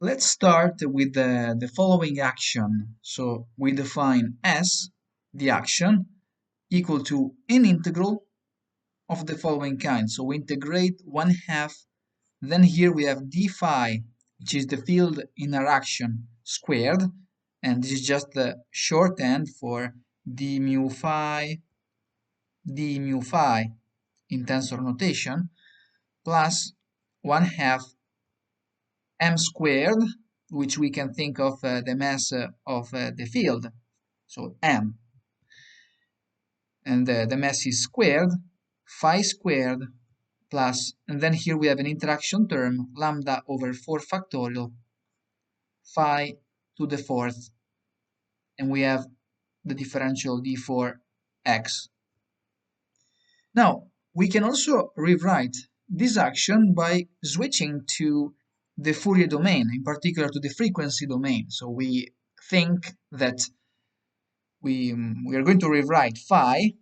Let's start with the following action. So we define S, the action, equal to an integral of the following kind. So we integrate 1/2, then here we have d phi, which is the field interaction squared, and this is just the shorthand for d mu phi in tensor notation, plus 1/2 m squared, which we can think of the mass of the field, so m, and the mass is squared, phi squared, plus, and then here we have an interaction term, lambda over 4 factorial, phi to the fourth, and we have the differential d4x. Now, we can also rewrite this action by switching to the Fourier domain, in particular to the frequency domain. So we think that we are going to rewrite phi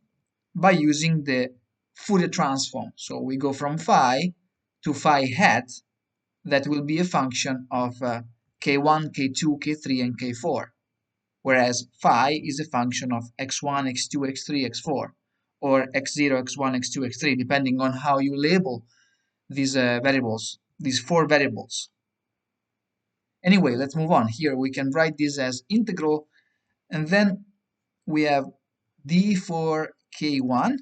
by using the Fourier transform. So we go from phi to phi hat, that will be a function of k1, k2, k3, and k4, whereas phi is a function of x1, x2, x3, x4, or x0, x1, x2, x3, depending on how you label these variables, these 4 variables. Anyway, let's move on. Here we can write this as integral, and then we have d for k1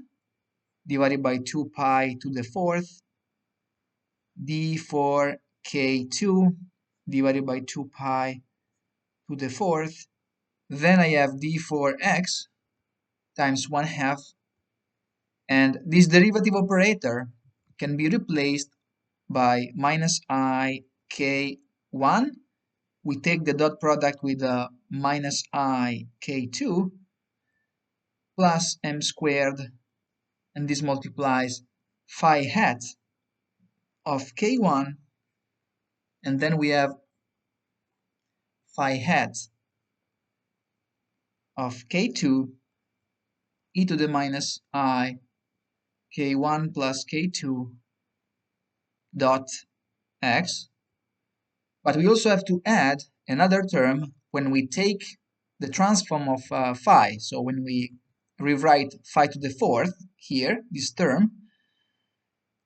divided by 2 pi to the fourth, d for k2 divided by 2 pi to the fourth. Then I have d for x times 1/2, and this derivative operator can be replaced by minus I k1. We take the dot product with minus I k2 plus m squared, and this multiplies phi hat of k1, and then we have phi hat of k2 e to the minus I k1 plus k2 dot x. But we also have to add another term when we take the transform of phi. So when we rewrite phi to the fourth here, this term,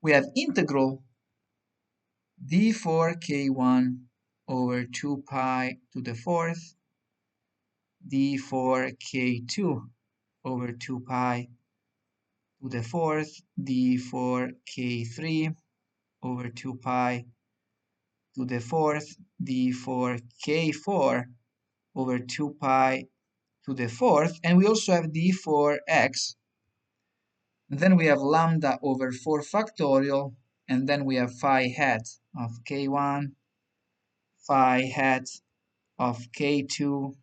we have integral d for k1 over 2 pi to the fourth, d for k2 over 2 pi to the fourth, d for k3 over 2 pi to the fourth, d for k4 over 2 pi to the fourth, and we also have d for x. And then we have lambda over 4 factorial, and then we have phi hat of k1, phi hat of k2,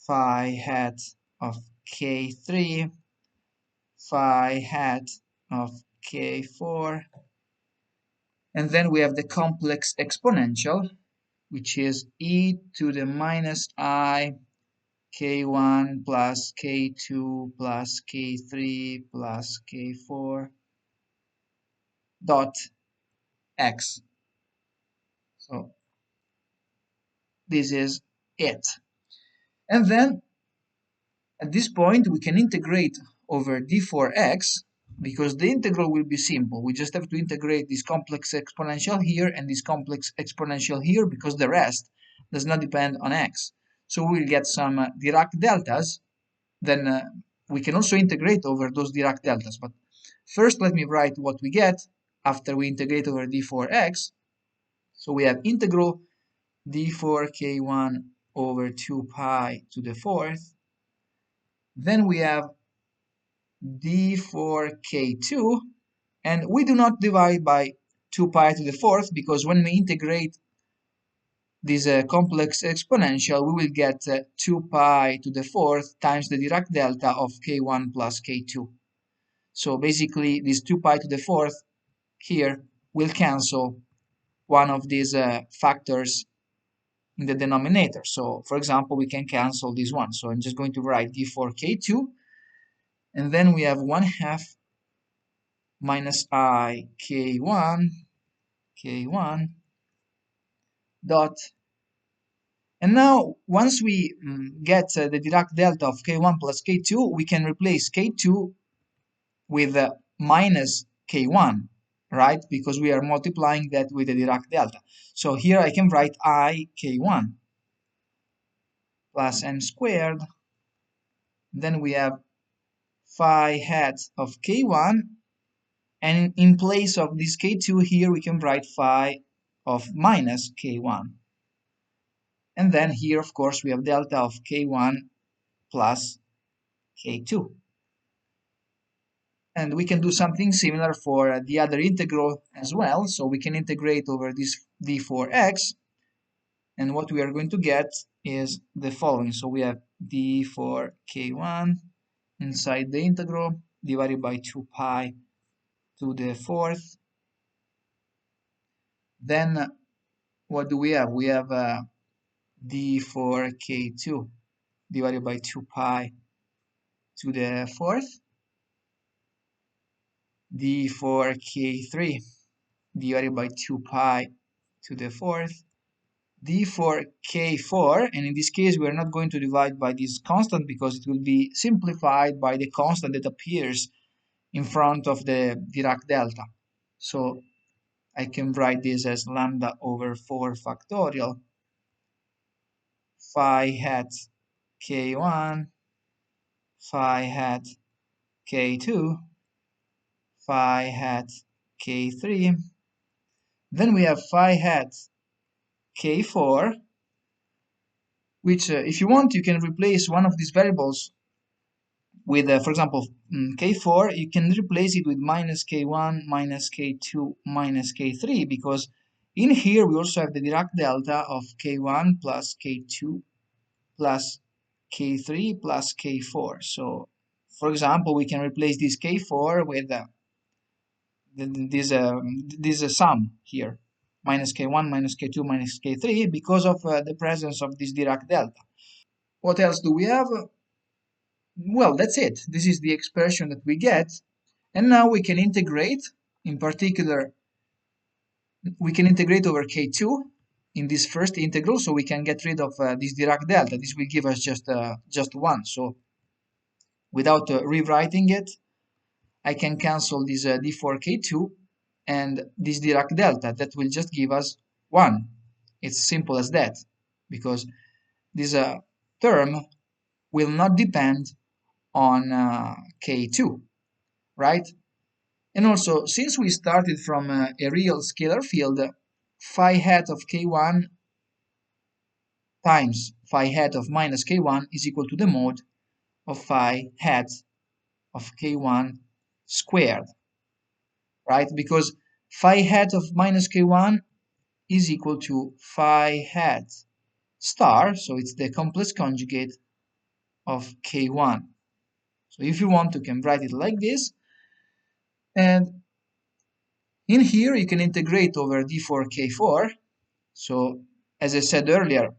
phi hat of k3, phi hat of k4, and then we have the complex exponential, which is e to the minus I k1 plus k2 plus k3 plus k4 dot x. So this is it. And then at this point we can integrate over d4x, because the integral will be simple. We just have to integrate this complex exponential here and this complex exponential here, because the rest does not depend on x. So we'll get some Dirac deltas. Then we can also integrate over those Dirac deltas. But first let me write what we get after we integrate over d4x. So we have integral d4k1 over 2 pi to the fourth. Then we have d4k2, and we do not divide by 2 pi to the fourth, because when we integrate this complex exponential, we will get 2 pi to the fourth times the Dirac delta of k1 plus k2. So basically this 2 pi to the fourth here will cancel one of these factors in the denominator. So for example, we can cancel this one. So I'm just going to write d4k2, and then we have 1/2 minus I k1 dot. And now, once we get the Dirac delta of k1 plus k2, we can replace k2 with minus k1, right? Because we are multiplying that with the Dirac delta. So here I can write I k1 plus m squared. Then we have phi hat of k1, and in place of this k2 here we can write phi of minus k1. And then here, of course, we have delta of k1 plus k2. And we can do something similar for the other integral as well. So we can integrate over this d4x, and what we are going to get is the following. So we have d4k1 inside the integral divided by 2 pi to the fourth. Then what do we have? We have d4k2 divided by 2 pi to the fourth, d4k3 divided by 2 pi to the fourth, d4k4, and in this case we are not going to divide by this constant because it will be simplified by the constant that appears in front of the Dirac delta. So I can write this as lambda over 4 factorial phi hat k1 phi hat k2 phi hat k3. Then we have phi hat k4, which if you want you can replace one of these variables with, for example, k4, you can replace it with minus k1 minus k2 minus k3, because in here we also have the Dirac delta of k1 plus k2 plus k3 plus k4. So, for example, we can replace this k4 with this sum here, minus k1 minus k2 minus k3, because of the presence of this Dirac delta. What else do we have? Well, that's it. This is the expression that we get. And now we can integrate. In particular, we can integrate over k2 in this first integral, so we can get rid of this Dirac delta. This will give us just 1. So without rewriting it, I can cancel this d4k2 and this Dirac delta. That will just give us 1. It's simple as that, because this term will not depend on k2, right? And also, since we started from a real scalar field, phi hat of k1 times phi hat of minus k1 is equal to the mode of phi hat of k1 squared, right? Because phi hat of minus k1 is equal to phi hat star, so it's the complex conjugate of k1. So if you want, you can write it like this. And in here, you can integrate over d4k4. So as I said earlier,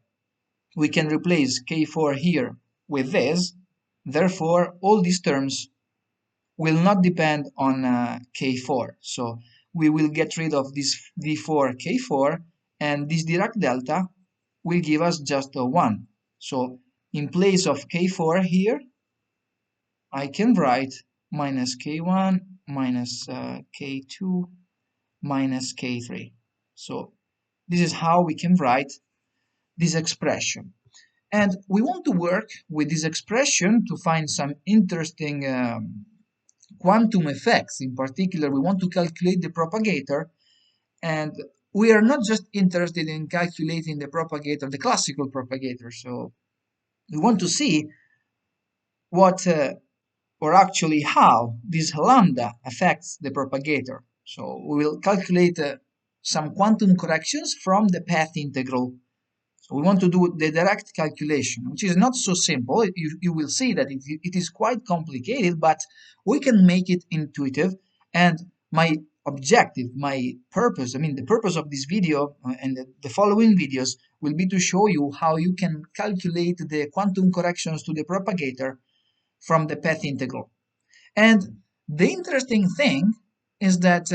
we can replace k4 here with this. Therefore, all these terms will not depend on k4. So we will get rid of this d4 k4, and this Dirac delta will give us just a 1. So in place of k4 here, I can write minus k1 minus k2 minus k3. So this is how we can write this expression. And we want to work with this expression to find some interesting quantum effects. In particular, we want to calculate the propagator, and we are not just interested in calculating the propagator, the classical propagator. So we want to see what or actually how this lambda affects the propagator. So we will calculate some quantum corrections from the path integral. So we want to do the direct calculation, which is not so simple. You will see that it is quite complicated, but we can make it intuitive. And my objective, my purpose, the purpose of this video and the following videos will be to show you how you can calculate the quantum corrections to the propagator from the path integral. And the interesting thing is that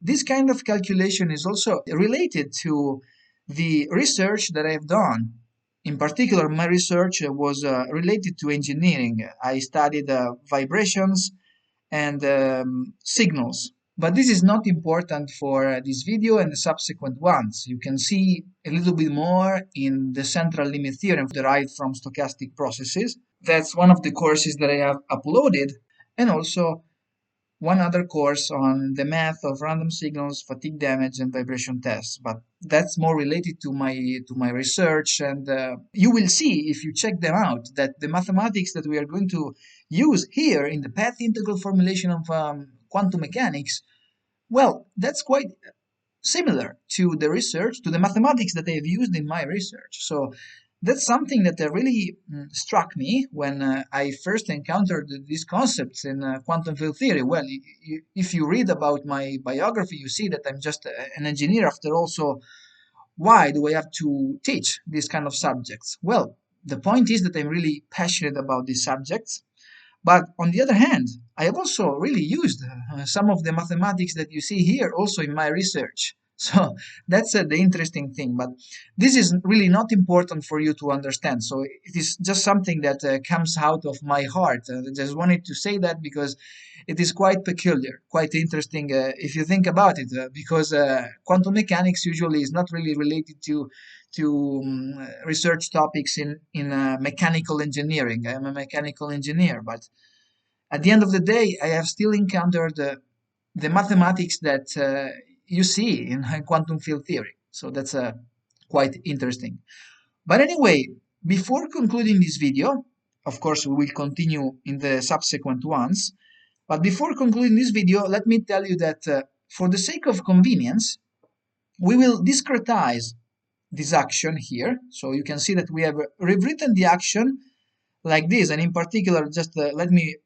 this kind of calculation is also related to the research that I've done. In particular, my research was related to engineering. I studied vibrations and signals. But this is not important for this video and the subsequent ones. You can see a little bit more in the central limit theorem derived from stochastic processes. That's one of the courses that I have uploaded, and also one other course on the math of random signals, fatigue damage, and vibration tests. But that's more related to my research, and you will see if you check them out that the mathematics that we are going to use here in the path integral formulation of quantum mechanics, well, that's quite similar to the research, to the mathematics that I've used in my research. So that's something that really struck me when I first encountered these concepts in quantum field theory. Well, if you read about my biography, you see that I'm just an engineer after all. So why do I have to teach these kind of subjects? Well, the point is that I'm really passionate about these subjects. But on the other hand, I have also really used some of the mathematics that you see here also in my research. So that's the interesting thing. But this is really not important for you to understand. So it is just something that comes out of my heart. I just wanted to say that because it is quite peculiar, quite interesting if you think about it. Because quantum mechanics usually is not really related to research topics in mechanical engineering. I'm a mechanical engineer, but at the end of the day, I have still encountered the mathematics that you see in quantum field theory. So that's quite interesting. But anyway, before concluding this video, of course, we will continue in the subsequent ones. But before concluding this video, let me tell you that for the sake of convenience, we will discretize this action here. So you can see that we have rewritten the action like this. And in particular, just let me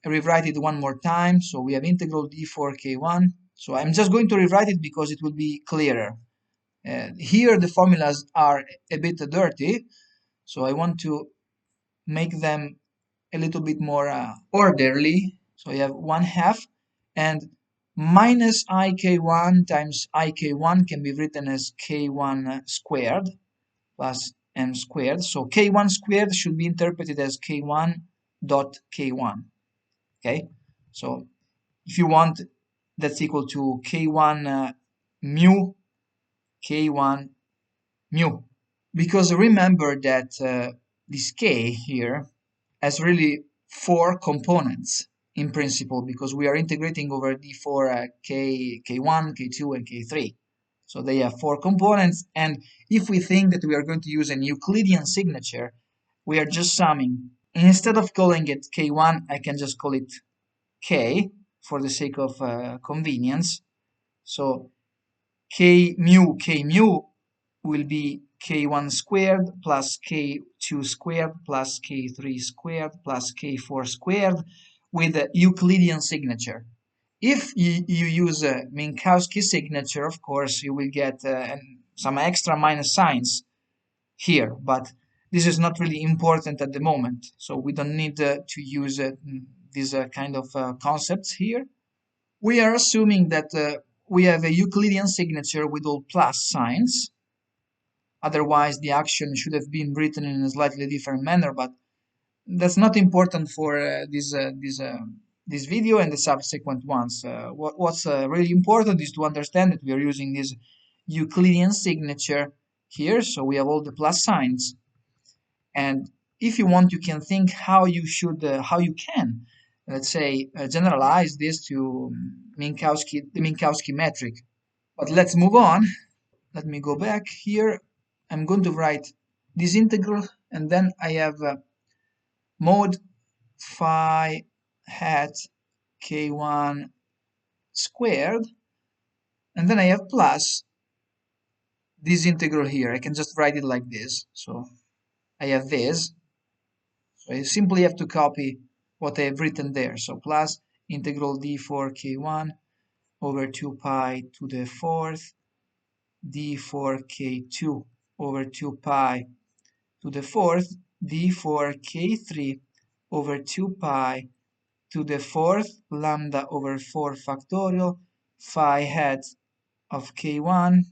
rewrite it one more time. So we have integral d4 k1. So I'm just going to rewrite it because it will be clearer. Here the formulas are a bit dirty, so I want to make them a little bit more orderly. So you have 1/2, and minus ik1 times ik1 can be written as k1 squared plus m squared. So k1 squared should be interpreted as k1 dot k1. Okay, so if you want, that's equal to k1 mu k1 mu. Because remember that this k here has really 4 components in principle, because we are integrating over d4 k1, k2, and k3. So they have 4 components, and if we think that we are going to use an Euclidean signature, we are just summing. Instead of calling it k1, I can just call it k for the sake of convenience. So k mu will be k1 squared plus k2 squared plus k3 squared plus k4 squared with a Euclidean signature. If you use a Minkowski signature, of course, you will get some extra minus signs here, but this is not really important at the moment. So we don't need to use these kind of concepts here. We are assuming that we have a Euclidean signature with all plus signs. Otherwise, the action should have been written in a slightly different manner, but that's not important for this video and the subsequent ones. What's really important is to understand that we are using this Euclidean signature here, so we have all the plus signs. And if you want, you can think how you can, let's say, generalize this to the Minkowski metric. But let's move on. Let me go back here. I'm going to write this integral, and then I have mod phi hat k1 squared, and then I have plus this integral here. I can just write it like this. So I have this. So I simply have to copy what I have written there. So plus integral d4 k1 over 2 pi to the 4th d4 k2 over 2 pi to the 4th d4 k3 over 2 pi to the 4th lambda over 4 factorial phi hat of k1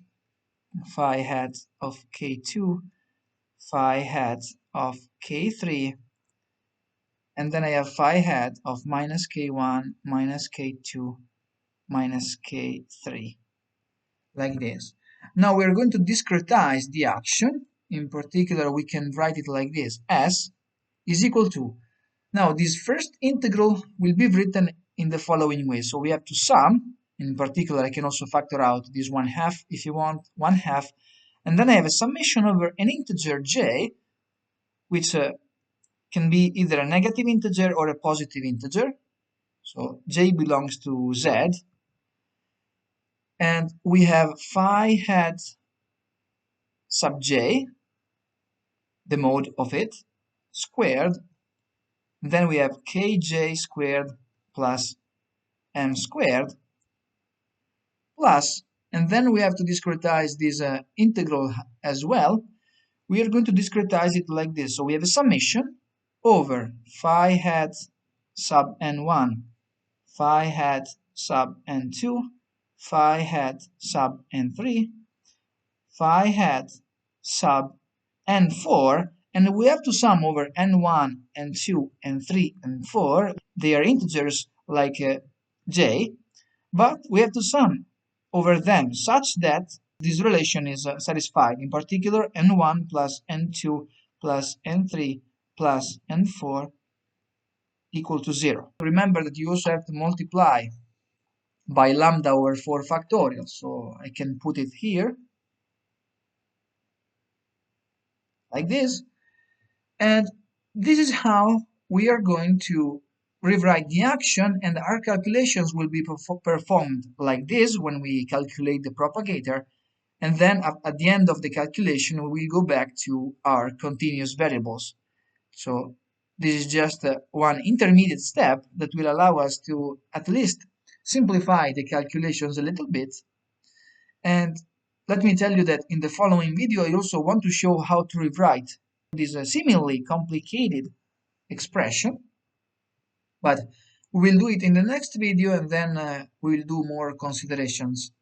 phi hat of k2, phi hat of k3, and then I have phi hat of minus k1, minus k2, minus k3, like this. Now we're going to discretize the action. In particular, we can write it like this: S is equal to, now this first integral will be written in the following way. So we have to sum. In particular, I can also factor out this 1/2 if you want, 1/2, and then I have a summation over an integer j, which can be either a negative integer or a positive integer. So j belongs to z, and we have phi hat sub j, the mode of it, squared. Then we have kj squared plus m squared plus, and then we have to discretize this integral as well. We are going to discretize it like this. So we have a summation over phi hat sub n1, phi hat sub n2, phi hat sub n3, phi hat sub n4, and we have to sum over n1, n2, n3, and 4. They are integers like j, but we have to sum over them such that this relation is satisfied. In particular, n1 plus n2 plus n3 plus n4 equal to 0. Remember that you also have to multiply by lambda over 4 factorial. So I can put it here like this. And this is how we are going to rewrite the action, and our calculations will be performed like this when we calculate the propagator. And then at the end of the calculation, we will go back to our continuous variables. So this is just one intermediate step that will allow us to at least simplify the calculations a little bit. And let me tell you that in the following video, I also want to show how to rewrite this seemingly complicated expression. But we will do it in the next video, and then we will do more considerations.